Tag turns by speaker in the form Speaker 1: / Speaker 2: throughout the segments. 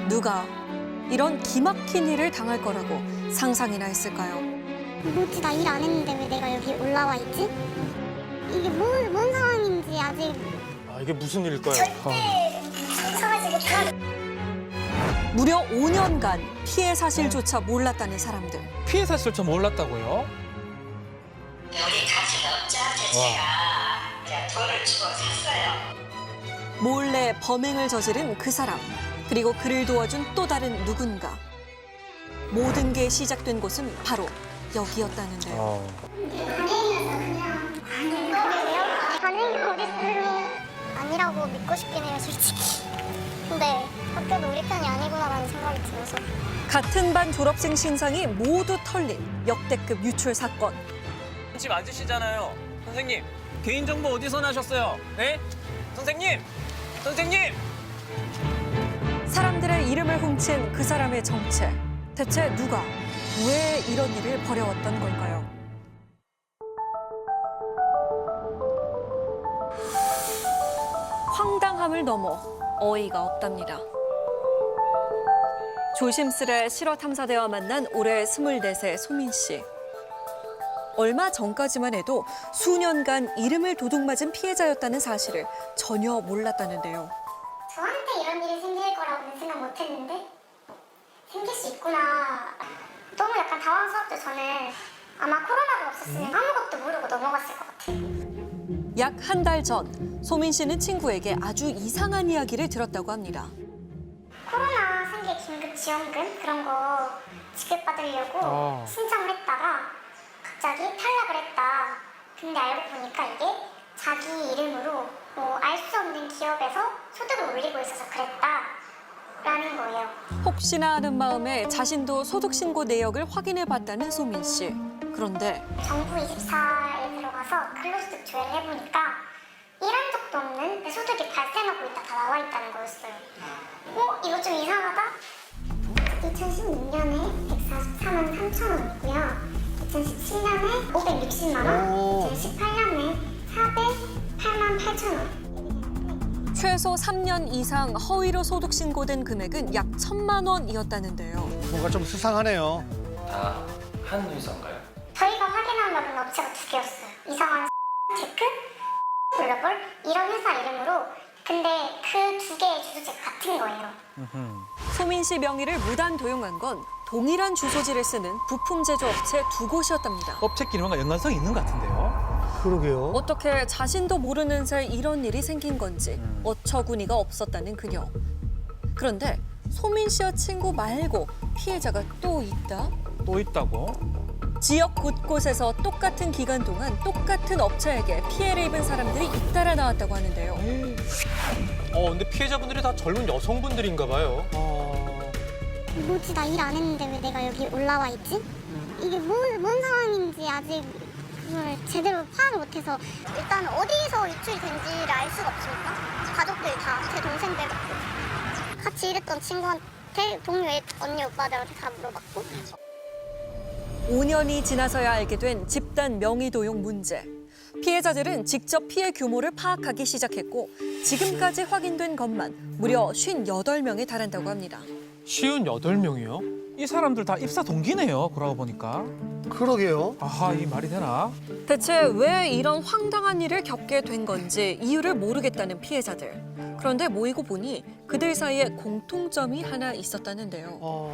Speaker 1: 누가 이런 기막힌 일을 당할 거라고 상상이나 했을까요?
Speaker 2: 뭐지, 나 일 안 했는데 왜 내가 여기 올라와 있지? 이게 뭔 상황인지 아직
Speaker 3: 아, 이게 무슨 일일까요?
Speaker 1: 무려 5년간 피해 사실조차 몰랐다는 사람들.
Speaker 4: 피해 사실조차 몰랐다고요?
Speaker 5: 여기 가게업자 제가 돈을 주고 샀어요.
Speaker 1: 몰래 범행을 저지른 그 사람, 그리고 그를 도와준 또 다른 누군가. 모든 게 시작된 곳은 바로 여기였다는데요.
Speaker 2: 가는 게 어딨어요. 아니라고 믿고 싶긴 해요, 솔직히. 근데 학교도 우리 편이 아니구나라는 생각이 들어서.
Speaker 1: 같은 반 졸업생 신상이 모두 털린 역대급 유출 사건.
Speaker 6: 집 앉으시잖아요. 선생님, 개인정보 어디서 나셨어요? 네? 선생님! 선생님!
Speaker 1: 사람들의 이름을 훔친 그 사람의 정체. 대체 누가, 왜 이런 일을 벌여왔던 걸까요? 황당함을 넘어 어이가 없답니다. 조심스레 실화 탐사대와 만난 올해 24세 소민 씨. 얼마 전까지만 해도 수년간 이름을 도둑맞은 피해자였다는 사실을 전혀 몰랐다는데요.
Speaker 2: 저한테 이런 일이 생길 거라고는 생각 못 했는데 생길 수 있구나. 너무 약간 당황스럽죠, 저는. 아마 코로나가 없었으면 아무것도 모르고 넘어갔을 것 같아요.
Speaker 1: 약 한 달 전, 소민 씨는 친구에게 아주 이상한 이야기를 들었다고 합니다.
Speaker 2: 코로나 생계 긴급 지원금 그런 거 지급받으려고 신청을 했다가 갑자기 탈락을 했다. 근데 알고 보니까 이게 자기 이름으로 뭐 알 수 없는 기업에서 소득을 올리고 있어서 그랬다라는 거예요.
Speaker 1: 혹시나 하는 마음에 자신도 소득신고 내역을 확인해봤다는 소민 씨. 그런데
Speaker 2: 정부 24에 들어가서 근로소득 조회를 해보니까 일한 적도 없는 소득이 발생하고 있다 다 나와 있다는 거였어요. 이거 좀 이상하다? 2016년에 144만 3천 원이고요. 2017년에 560만 원, 2018년에 408만 8천 원.
Speaker 1: 최소 3년 이상 허위로 소득신고된 금액은 약 1,000만 원이었다는데요.
Speaker 3: 뭔가 좀 수상하네요.
Speaker 6: 다 한 회사인가요?
Speaker 2: 저희가 확인한 바로는 업체가 2개였어요. 이상한 체크, 글로벌 이런 회사 이름으로. 근데 그 2개의 주소지가 같은 거예요.
Speaker 1: 소민 씨 명의를 무단 도용한 건 동일한 주소지를 쓰는 부품 제조업체 2곳이었답니다.
Speaker 4: 업체끼리 뭔가 연관성이 있는 것 같은데요?
Speaker 3: 그러게요.
Speaker 1: 어떻게 자신도 모르는 사이 이런 일이 생긴 건지 어처구니가 없었다는 그녀. 그런데 소민 씨와 친구 말고 피해자가 또 있다?
Speaker 4: 또 있다고?
Speaker 1: 지역 곳곳에서 똑같은 기간 동안 똑같은 업체에게 피해를 입은 사람들이 잇따라 나왔다고 하는데요.
Speaker 3: 근데 피해자분들이 다 젊은 여성분들인가 봐요.
Speaker 2: 뭐지, 나 일 안 했는데 왜 내가 여기 올라와 있지? 이게 뭔 상황인지 아직 그걸 제대로 파악을 못해서. 일단 어디서 유출이 된지를 알 수가 없으니까 가족들 다, 제 동생들 같이 일했던 친구한테, 동료 언니 오빠들한테 다 물어봤고.
Speaker 1: 5년이 지나서야 알게 된 집단 명의도용 문제. 피해자들은 직접 피해 규모를 파악하기 시작했고 지금까지 확인된 것만 무려 58명에 달한다고 합니다.
Speaker 4: 58명이요? 이 사람들 다 입사 동기네요, 그러고 보니까.
Speaker 3: 그러게요.
Speaker 4: 아하, 이 말이 되나?
Speaker 1: 대체 왜 이런 황당한 일을 겪게 된 건지 이유를 모르겠다는 피해자들. 그런데 모이고 보니 그들 사이에 공통점이 하나 있었다는데요.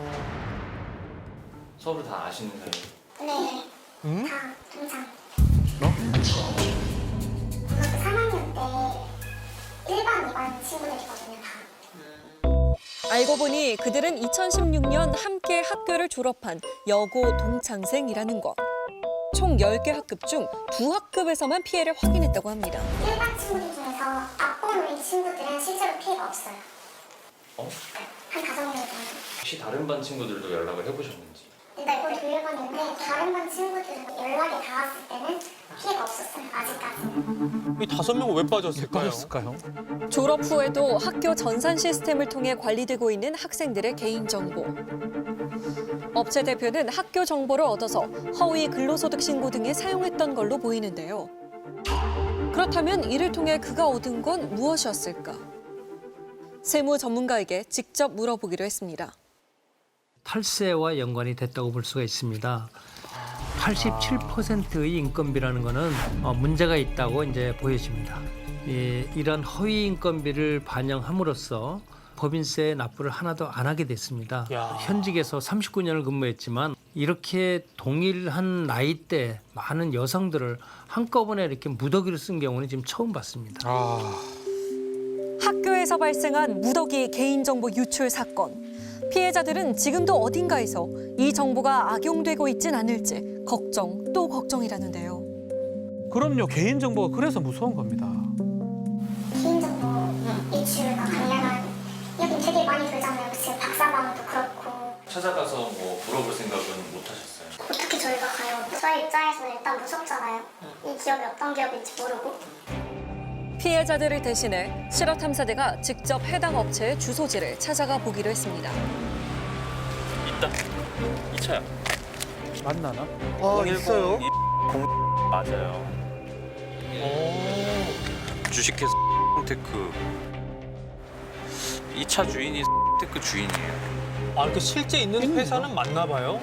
Speaker 6: 서로 다 아시는 사이?
Speaker 2: 네,
Speaker 3: 응?
Speaker 2: 다 동상. 중학교 3학년 때 1반, 2반 친구들이거든요, 다.
Speaker 1: 알고 보니 그들은 2016년 함께 학교를 졸업한 여고 동창생이라는 것. 총 10개 학급 중 2학급에서만 피해를 확인했다고 합니다.
Speaker 2: 1반 친구들 중에서 앞번호인 친구들은 실제로 피해가 없어요. 한 5명 정도.
Speaker 6: 혹시 다른 반 친구들도 연락을 해보셨는지?
Speaker 2: 근데 이걸 돌려봤는데 다른 반 친구들은 연락이 닿았을 때는 피해가 없었어요, 아직까지.
Speaker 3: 이 5명은 왜 빠졌을까요?
Speaker 4: 빠졌을까요?
Speaker 1: 졸업 후에도 학교 전산 시스템을 통해 관리되고 있는 학생들의 개인정보. 업체 대표는 학교 정보를 얻어서 허위 근로소득 신고 등에 사용했던 걸로 보이는데요. 그렇다면 이를 통해 그가 얻은 건 무엇이었을까? 세무 전문가에게 직접 물어보기로 했습니다.
Speaker 7: 탈세와 연관이 됐다고 볼 수가 있습니다. 87%의 인건비라는 것은 문제가 있다고 이제 보여집니다. 이런 허위 인건비를 반영함으로써 법인세 납부를 하나도 안 하게 됐습니다.
Speaker 3: 야.
Speaker 7: 현직에서 39년을 근무했지만 이렇게 동일한 나이대 많은 여성들을 한꺼번에 이렇게 무더기로 쓴 경우는 지금 처음 봤습니다.
Speaker 1: 학교에서 발생한 무더기 개인정보 유출 사건. 피해자들은 지금도 어딘가에서 이 정보가 악용되고 있진 않을지 걱정 또 걱정이라는데요.
Speaker 4: 그럼요. 개인정보가 그래서 무서운 겁니다.
Speaker 2: 개인정보 유출과 관련한 여기 되게 많이 돌잖아요. 지금 박사방도 그렇고.
Speaker 6: 찾아가서 뭐 물어볼 생각은 못 하셨어요?
Speaker 2: 어떻게 저희가 가요? 저희 입장에서는 일단 무섭잖아요. 이 기업이 어떤 기업인지 모르고.
Speaker 1: 피해자들을 대신해 실화탐사대가 직접 해당 업체의 주소지를 찾아가 보기로 했습니다.
Speaker 6: 있다. 이 차야.
Speaker 4: 만나나?
Speaker 8: 있어요?
Speaker 6: 맞아요. 주식회사 테크. 이 차 주인이 테크 주인이에요.
Speaker 3: 아, 이렇게 실제 있는 회사는 맞나 봐요?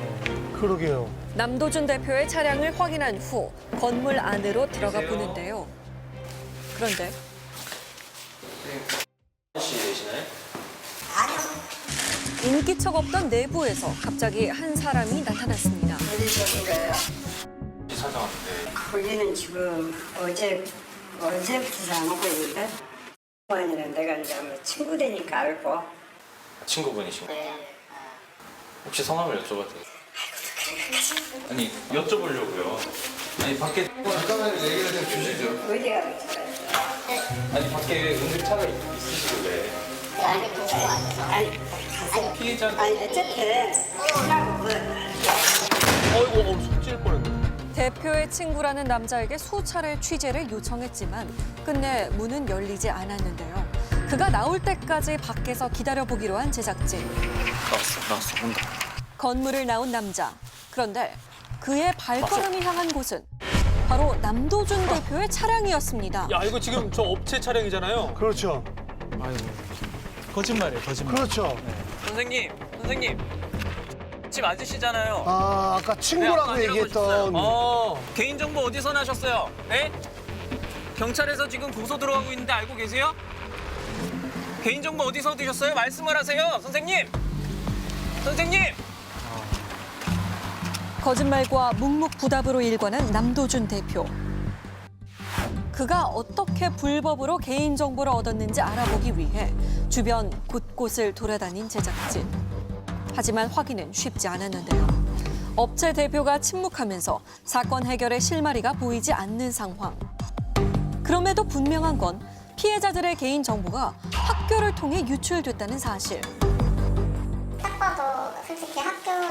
Speaker 8: 그러게요.
Speaker 1: 남도준 대표의 차량을 확인한 후 건물 안으로 들어가 보는데요. 그런데
Speaker 6: 씨 되시나요?
Speaker 1: 인기척 없던 내부에서 갑자기 한 사람이 나타났습니다.
Speaker 6: 이 사장한테
Speaker 9: 거기는 지금 어제부터 사먹고 있는데 아니라 내가 이제 뭐 친구 되니까 알고.
Speaker 6: 친구분이신가요? 혹시 성함을 여쭤봐도 돼요? 아니 여쭤보려고요. 아니 밖에
Speaker 8: 잠깐만 얘기를 좀 주시죠.
Speaker 9: 어디가 그랬어요?
Speaker 6: 아니 밖에 응급차가 있으시고 왜?
Speaker 9: 아니
Speaker 6: 피해자
Speaker 9: 어쨌든 친하고 뭐
Speaker 3: 어이구, 손 찔 뻔했네.
Speaker 1: 대표의 친구라는 남자에게 수차례 취재를 요청했지만 끝내 문은 열리지 않았는데요. 그가 나올 때까지 밖에서 기다려보기로 한 제작진.
Speaker 6: 나왔어 온다.
Speaker 1: 건물을 나온 남자. 그런데 그의 발걸음이 향한 곳은 바로 남도준 대표의 차량이었습니다.
Speaker 3: 야, 이거 지금 저 업체 차량이잖아요.
Speaker 8: 그렇죠.
Speaker 4: 아이고. 거짓말이에요, 거짓말.
Speaker 8: 그렇죠.
Speaker 6: 선생님 집 맞으시잖아요.
Speaker 8: 아, 아까 친구라고
Speaker 6: 네,
Speaker 8: 얘기했던.
Speaker 6: 개인정보 어디서 나셨어요? 네? 경찰에서 지금 고소 들어가고 있는데 알고 계세요? 개인정보 어디서 얻으셨어요? 말씀을 하세요, 선생님! 선생님!
Speaker 1: 거짓말과 묵묵부답으로 일관한 남도준 대표. 그가 어떻게 불법으로 개인정보를 얻었는지 알아보기 위해 주변 곳곳을 돌아다닌 제작진. 하지만 확인은 쉽지 않았는데요. 업체 대표가 침묵하면서 사건 해결의 실마리가 보이지 않는 상황. 그럼에도 분명한 건 피해자들의 개인정보가 학교를 통해 유출됐다는 사실.
Speaker 2: 딱 봐도 솔직히 학교를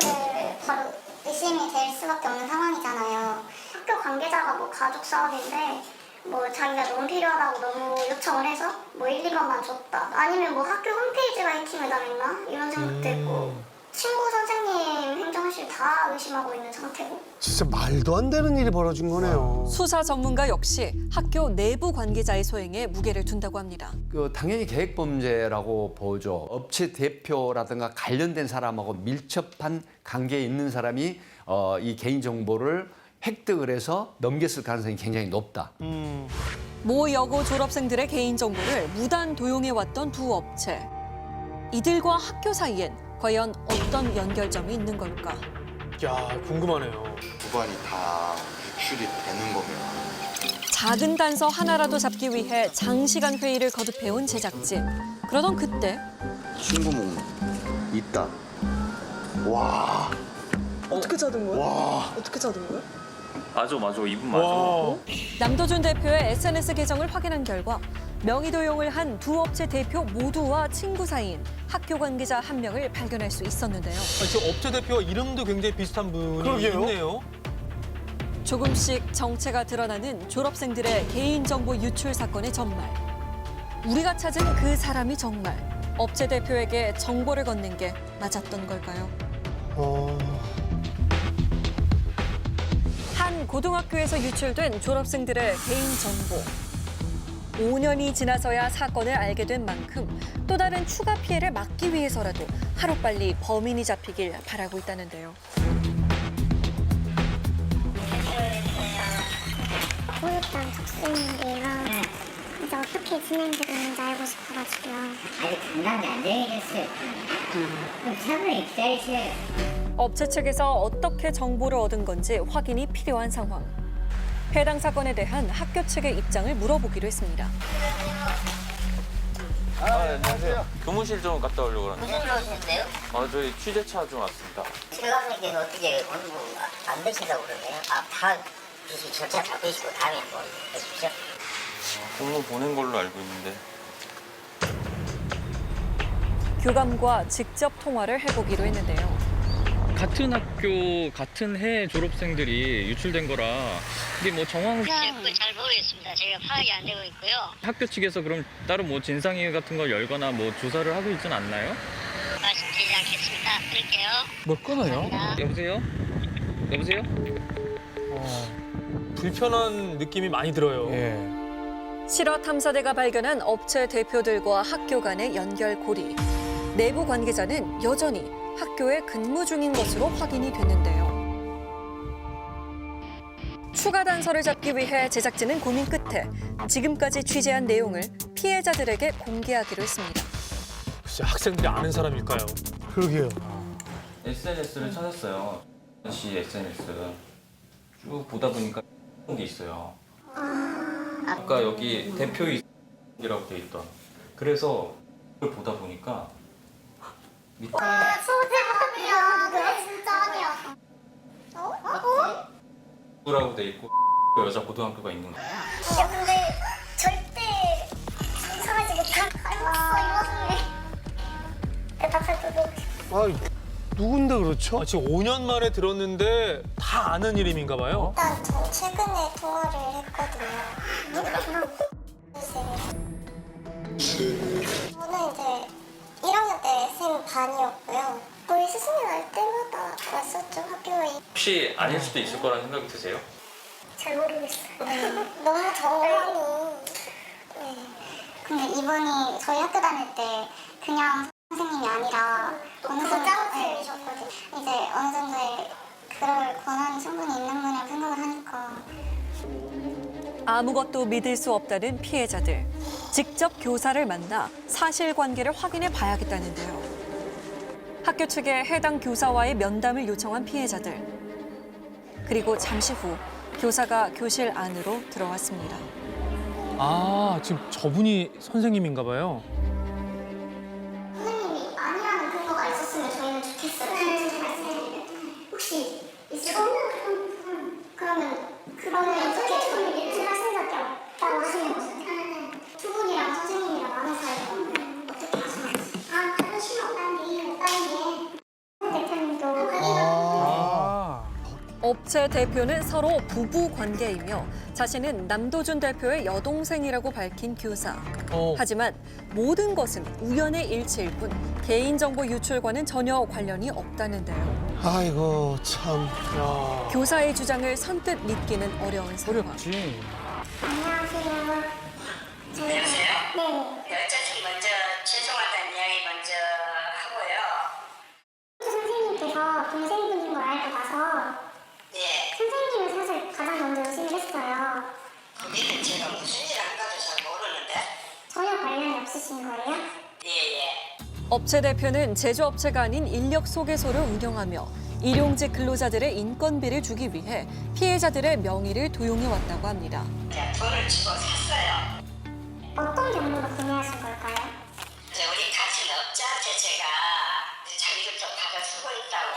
Speaker 2: 바로 의심이 될 수밖에 없는 상황이잖아요. 학교 관계자가 뭐 가족 사업인데 뭐 자기가 너무 필요하다고 너무 요청을 해서 뭐 1, 2번만 줬다. 아니면 뭐 학교 홈페이지가 해킹을 당했나? 이런 생각도 했고. 친구, 선생님, 행정실 다 의심하고 있는 상태고.
Speaker 8: 진짜 말도 안 되는 일이 벌어진 거네요.
Speaker 1: 수사 전문가 역시 학교 내부 관계자의 소행에 무게를 둔다고 합니다.
Speaker 10: 당연히 계획범죄라고 보죠. 업체 대표라든가 관련된 사람하고 밀접한 관계에 있는 사람이 이 개인정보를 획득을 해서 넘겼을 가능성이 굉장히 높다.
Speaker 1: 모 여고 졸업생들의 개인정보를 무단 도용해왔던 두 업체. 이들과 학교 사이엔 과연 어떤 연결점이 있는 걸까?
Speaker 3: 야, 궁금하네요.
Speaker 11: 구간이 다 유출이 되는 거면
Speaker 1: 작은 단서 하나라도 잡기 위해 장시간 회의를 거듭해온 제작진. 그러던 그때
Speaker 11: 친구목 있다. 와.
Speaker 12: 어떻게 찾은 거야?
Speaker 11: 와.
Speaker 12: 어떻게 찾은 거야?
Speaker 6: 맞아 이분 맞아.
Speaker 3: 와.
Speaker 1: 남도준 대표의 SNS 계정을 확인한 결과 명의 도용을 한 두 업체 대표 모두와 친구 사이인 학교 관계자 한 명을 발견할 수 있었는데요.
Speaker 3: 아니, 저 업체 대표와 이름도 굉장히 비슷한 분이
Speaker 8: 그러게요.
Speaker 3: 있네요.
Speaker 1: 조금씩 정체가 드러나는 졸업생들의 개인정보 유출 사건의 전말. 우리가 찾은 그 사람이 정말 업체 대표에게 정보를 건넨 게 맞았던 걸까요? 한 고등학교에서 유출된 졸업생들의 개인정보. 5년이 지나서야 사건을 알게 된 만큼 또 다른 추가 피해를 막기 위해서라도 하루빨리 범인이 잡히길 바라고 있다는데요.
Speaker 2: 보였던 접수인데요. 이제 어떻게 진행되는지 알고 싶어가지고요.
Speaker 5: 아직 당장이 안 되겠어요. 그럼 차분히 기다리세요.
Speaker 1: 업체 측에서 어떻게 정보를 얻은 건지 확인이 필요한 상황. 해당 사건에 대한 학교 측의 입장을 물어보기로 했습니다.
Speaker 6: 안녕하세요. 교무실 좀 갔다 오려고 그러는데.
Speaker 5: 무슨 일 오셨는데요?
Speaker 6: 저희 취재차 좀 왔습니다.
Speaker 5: 실감님께서 어떻게 공부 안 되신다고 그러네요. 다 빚이 절차 잡히시고 다음에 뭐 해주십시오.
Speaker 6: 공문 보낸 걸로 알고 있는데.
Speaker 1: 교감과 직접 통화를 해보기로 했는데요.
Speaker 6: 같은 학교, 같은 해 졸업생들이 유출된 거라 이게 뭐 정황...
Speaker 5: 잘 모르겠습니다. 제가 파악이 안 되고 있고요.
Speaker 6: 학교 측에서 그럼 따로 뭐 진상회의 같은 걸 열거나 뭐 조사를 하고 있진 않나요?
Speaker 5: 말씀드리지 않겠습니다. 드릴게요.
Speaker 4: 뭘 끊어요?
Speaker 6: 여보세요? 여보세요?
Speaker 3: 불편한 느낌이 많이 들어요.
Speaker 4: 예.
Speaker 1: 실화 탐사대가 발견한 업체 대표들과 학교 간의 연결고리. 내부 관계자는 여전히 학교에 근무 중인 것으로 확인이 됐는데요. 추가 단서를 잡기 위해 제작진은 고민 끝에 지금까지 취재한 내용을 피해자들에게 공개하기로 했습니다.
Speaker 3: 글쎄, 학생들이 아는 사람일까요?
Speaker 8: 그러게요.
Speaker 6: SNS를 찾았어요. 씨 SNS 쭉 보다 보니까 게 있어요. 아까 여기 대표이라고 돼 있던. 그래서 그걸 보다 보니까 밑에
Speaker 2: 소재범이야. 누구야? 진짜 아니야.
Speaker 6: 라고 돼 있고 여자 고등학교가 있는 거예요.
Speaker 2: 야, 근데 절대 상상하지 못한 가능성 대답해도
Speaker 8: 아, 누군데 그렇죠?
Speaker 3: 지금 5년 만에 들었는데 다 아는 이름인가 봐요.
Speaker 2: 일단 전 최근에 통화를 했거든요. 누구랑? 저는 이제 1학년 때 쌤 반이었고요. 거의 스승이 날 때마다 왔었죠, 학교에.
Speaker 6: 혹시 아닐 수도 있을 거라는 생각이 드세요?
Speaker 2: 잘 모르겠어요. 너무 정황이. 네. 근데 이분이 저희 학교 다닐 때 그냥 선생님이 아니라 어느 정도 짱쌤이셨거든요. 이제 어느 정도의 그럴 권한이 충분히 있는 분이라고 생각을 하니까.
Speaker 1: 아무것도 믿을 수 없다는 피해자들. 직접 교사를 만나 사실관계를 확인해 봐야겠다는데요. 학교 측에 해당 교사와의 면담을 요청한 피해자들. 그리고 잠시 후 교사가 교실 안으로 들어왔습니다.
Speaker 3: 지금 저분이 선생님인가 봐요.
Speaker 2: 선생님이 아니라는 근거가 있었으면 저희는 좋겠어요. 혹시 있어요? 그러면 어떻게 처음에 일주일하신 적이 없다고 하시는 거죠? 두 분이랑 선생님이랑 아는 사이고 어떻게 하시는 거죠? 별로 신경 없다는 게 대표님도
Speaker 1: 업체 대표는 서로 부부 관계이며 자신은 남도준 대표의 여동생이라고 밝힌 교사. 하지만 모든 것은 우연의 일치일 뿐 개인정보 유출과는 전혀 관련이 없다는데요.
Speaker 8: 아이고, 참.
Speaker 1: 교사의 주장을 선뜻 믿기는 어려운 상황.
Speaker 4: 어렵지.
Speaker 2: 안녕하세요.
Speaker 5: 여보세요?
Speaker 2: 네.
Speaker 5: 어쨌든 먼저 죄송하다는 이야기 먼저 하고요.
Speaker 2: 선생님께서 동생분인 걸 알고 나서
Speaker 5: 예.
Speaker 2: 선생님을 사실 가장 먼저 의심을 했어요.
Speaker 5: 거기는 제가 무슨 일 한가도 잘 모르는데.
Speaker 2: 전혀 관련이 없으신 거예요?
Speaker 5: 예.
Speaker 1: 업체 대표는 제조업체가 아닌 인력 소개소를 운영하며 일용직 근로자들의 인건비를 주기 위해 피해자들의 명의를 도용해 왔다고 합니다.
Speaker 5: 돈을 주고 샀어요.
Speaker 2: 어떤 경로로 구매하신 걸까요?
Speaker 5: 우리 같은 업자한테 제가 자기들 좀 받아 쓰고 있다고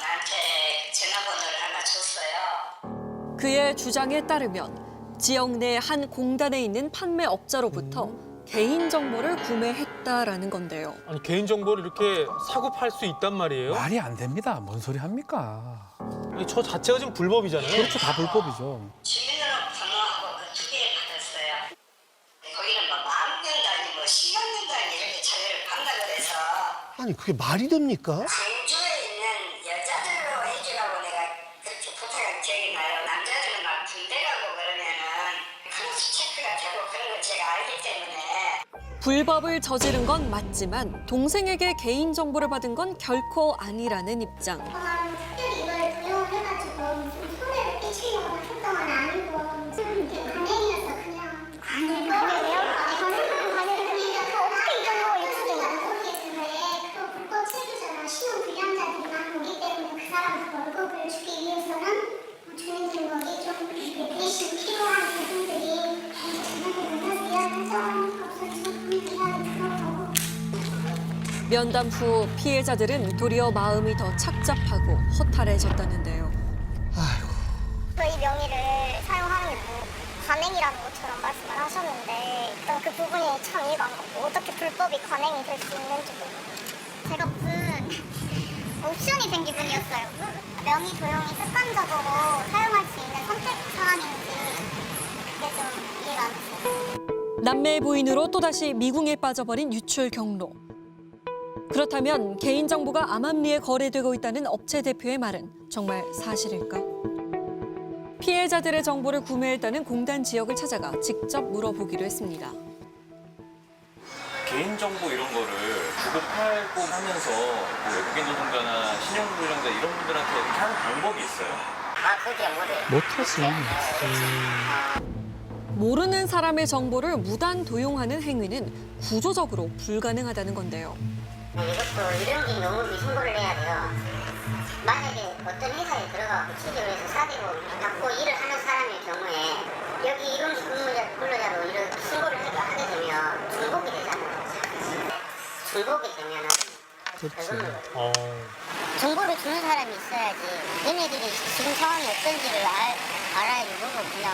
Speaker 5: 나한테 전화번호를 하나 줬어요.
Speaker 1: 그의 주장에 따르면 지역 내 한 공단에 있는 판매업자로부터 개인정보를 구매했다라는 건데요.
Speaker 3: 아니, 개인정보를 이렇게 사고 팔 수 있단 말이에요?
Speaker 4: 말이 안 됩니다. 뭔 소리 합니까?
Speaker 3: 아니, 저 자체가 지금 불법이잖아요.
Speaker 4: 그렇죠. 다 불법이죠.
Speaker 5: 주민등록번호하고 그 두 개 받았어요. 거기는 뭐 10,000명 단위, 뭐 10만 명 단위 이렇게 자료를 판다고 해서
Speaker 8: 아니, 그게 말이 됩니까?
Speaker 5: 광주에 있는 여자들로 해주라고 내가 그렇게 부탁한 기억이 나요. 남자들은 막 군대 가고 그러면은 크로스 체크가 되고 그런 거 제가 알기
Speaker 1: 불법을 저지른 건 맞지만 동생에게 개인정보를 받은 건 결코 아니라는 입장.
Speaker 2: 특별히 이걸 도용해가지고 손해를 끼치려고 했던 건 아니고 관행이었어 그냥. 관행이요? 관행이니까 어떻게 이 정도가 유출되냐고 모르겠는데 그거 불법 체류잖아. 신용 불량자들만 보기 때문에 그 사람 월급을 주기 위해서는 주는 행동이 좀 대신 필요한 부분들이 제대로 못하게
Speaker 1: 면담 후 피해자들은 도리어 마음이 더 착잡하고 허탈해졌다는데요.
Speaker 2: 저희 명의를 사용하는 게 뭐 관행이라는 것처럼 말씀을 하셨는데 일단 그 부분이 참 이해가 안 가고 어떻게 불법이 관행이 될 수 있는지 모르겠어요. 제가 무슨 옵션이 된 기분이었어요. 명의 도용이 습관적으로 사용할 수 있는 선택 사항인지 그게 좀 이해가 안 됐어요.
Speaker 1: 남매의 부인으로 또다시 미궁에 빠져버린 유출 경로. 그렇다면 개인정보가 암암리에 거래되고 있다는 업체 대표의 말은 정말 사실일까? 피해자들의 정보를 구매했다는 공단 지역을 찾아가 직접 물어보기로 했습니다.
Speaker 6: 개인정보 이런 거를 주고 팔고 하면서 뭐 외국인 노동자나 신용불량자 이런 분들한테 이렇게 하는 방법이 있어요.
Speaker 2: 그게 뭐래요?
Speaker 4: 못하지.
Speaker 1: 모르는 사람의 정보를 무단 도용하는 행위는 구조적으로 불가능하다는 건데요.
Speaker 2: 이것도 일용직 노무비 신고를 해야 돼요. 만약에 어떤 회사에 들어가고 취직을 해서 사대고 받고 일을 하는 사람의 경우에 여기 일용직 근로자로 이렇게 신고를 하게 되면 중복이 되잖아요. 중복이 되면은 정보를 주는 사람이 있어야지. 얘네들이 지금 상황이 어떤지를 알아야지 뭐고 그냥.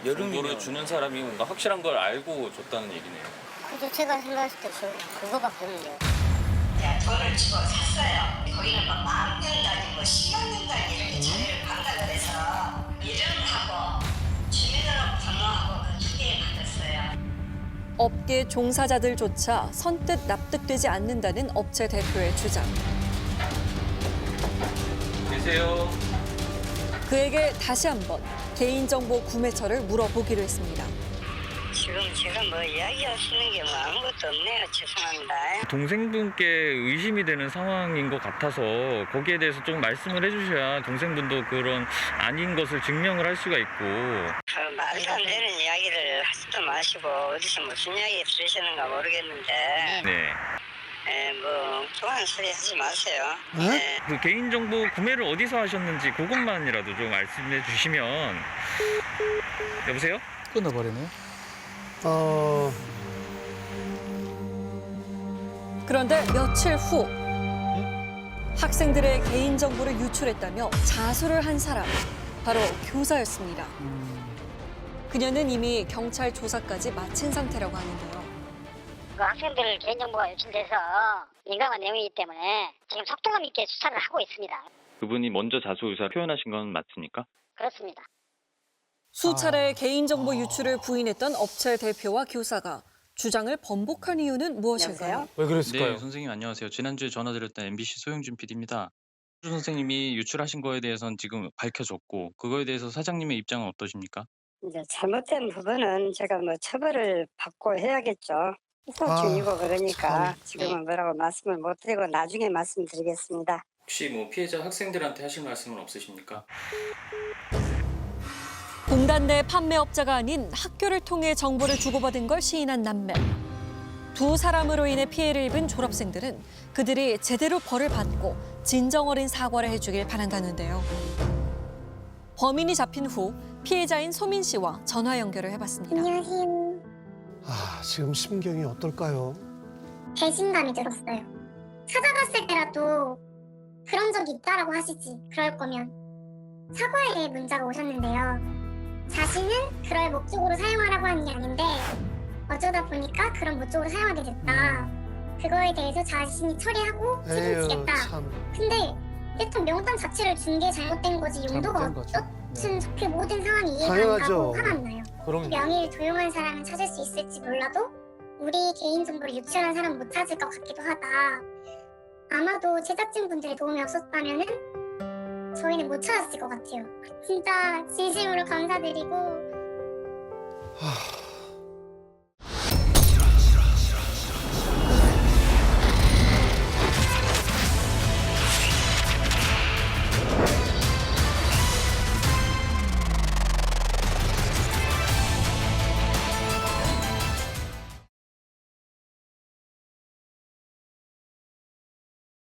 Speaker 6: 정보를 주는 사람이 뭔가 확실한 걸 알고 줬다는 얘기네요.
Speaker 2: 그죠. 제가 생각했을 때 그거밖에 없는데요.
Speaker 5: 돈을 주고 샀어요. 거기는 뭐 만년단위, 뭐 10년 단위 이렇게 자료를 판단을 해서 이름하고 주민등록 번호하고 그 2개 받았어요.
Speaker 1: 업계 종사자들조차 선뜻 납득되지 않는다는 업체 대표의 주장.
Speaker 6: 계세요.
Speaker 1: 그에게 다시 한번 개인정보 구매처를 물어보기로 했습니다.
Speaker 5: 지금 뭐 이야기하시는 게 뭐 아무것도 없네요. 죄송합니다.
Speaker 13: 동생분께 의심이 되는 상황인 것 같아서 거기에 대해서 좀 말씀을 해주셔야 동생분도 그런 아닌 것을 증명을 할 수가 있고.
Speaker 5: 말도 안 되는 이야기를 하지도 마시고 어디서 무슨 이야기 들으시는가 모르겠는데
Speaker 13: 네.
Speaker 5: 뭐 엉뚱한 소리 하지 마세요.
Speaker 8: 네?
Speaker 13: 그 개인정보 구매를 어디서 하셨는지 그것만이라도 좀 말씀해 주시면. 여보세요?
Speaker 4: 끊어버리네요.
Speaker 1: 그런데 며칠 후 학생들의 개인정보를 유출했다며 자수를 한 사람, 바로 교사였습니다. 그녀는 이미 경찰 조사까지 마친 상태라고 하는데요.
Speaker 2: 그 학생들 개인정보가 유출돼서 민감한 내용이기 때문에 지금 속도감 있게 수사를 하고 있습니다.
Speaker 13: 그분이 먼저 자수 의사 표현하신 건 맞습니까?
Speaker 2: 그렇습니다.
Speaker 1: 수차례 개인정보 유출을 부인했던 업체 대표와 교사가 주장을 번복한 이유는 무엇일까요?
Speaker 8: 왜 그랬을까요?
Speaker 13: 네, 선생님 안녕하세요. 지난주에 전화드렸던 MBC 소영준 PD입니다. 주 선생님이 유출하신 거에 대해서는 지금 밝혀졌고 그거에 대해서 사장님의 입장은 어떠십니까?
Speaker 9: 이제 잘못된 부분은 제가 뭐 처벌을 받고 해야겠죠. 후보 중이고 그러니까 지금은 뭐라고 말씀을 못 드리고 나중에 말씀드리겠습니다.
Speaker 6: 혹시 뭐 피해자 학생들한테 하실 말씀은 없으십니까?
Speaker 1: 공단 내 판매업자가 아닌 학교를 통해 정보를 주고받은 걸 시인한 남매. 두 사람으로 인해 피해를 입은 졸업생들은 그들이 제대로 벌을 받고 진정 어린 사과를 해주길 바란다는데요. 범인이 잡힌 후 피해자인 소민 씨와 전화 연결을 해봤습니다.
Speaker 2: 안녕하세요.
Speaker 8: 지금 심경이 어떨까요?
Speaker 2: 배신감이 들었어요. 찾아갔을 때라도 그런 적이 있다라고 하시지. 그럴 거면 사과의 문자가 오셨는데요. 자신은 그럴 목적으로 사용하라고 하는 게 아닌데 어쩌다 보니까 그런 목적으로 사용하게 됐다. 그거에 대해서 자신이 처리하고 책임 지겠다. 근데 일단 명단 자체를 준 게 잘못된 거지 용도가 어떻든 그 모든 상황이 이해가 안 가고 화가 안 나요. 명의를 도용한 사람은 찾을 수 있을지 몰라도 우리 개인정보를 유출한 사람 못 찾을 것 같기도 하다. 아마도 제작진분들의 도움이 없었다면은 저희는 못 찾았을 것 같아요. 진짜 진심으로 감사드리고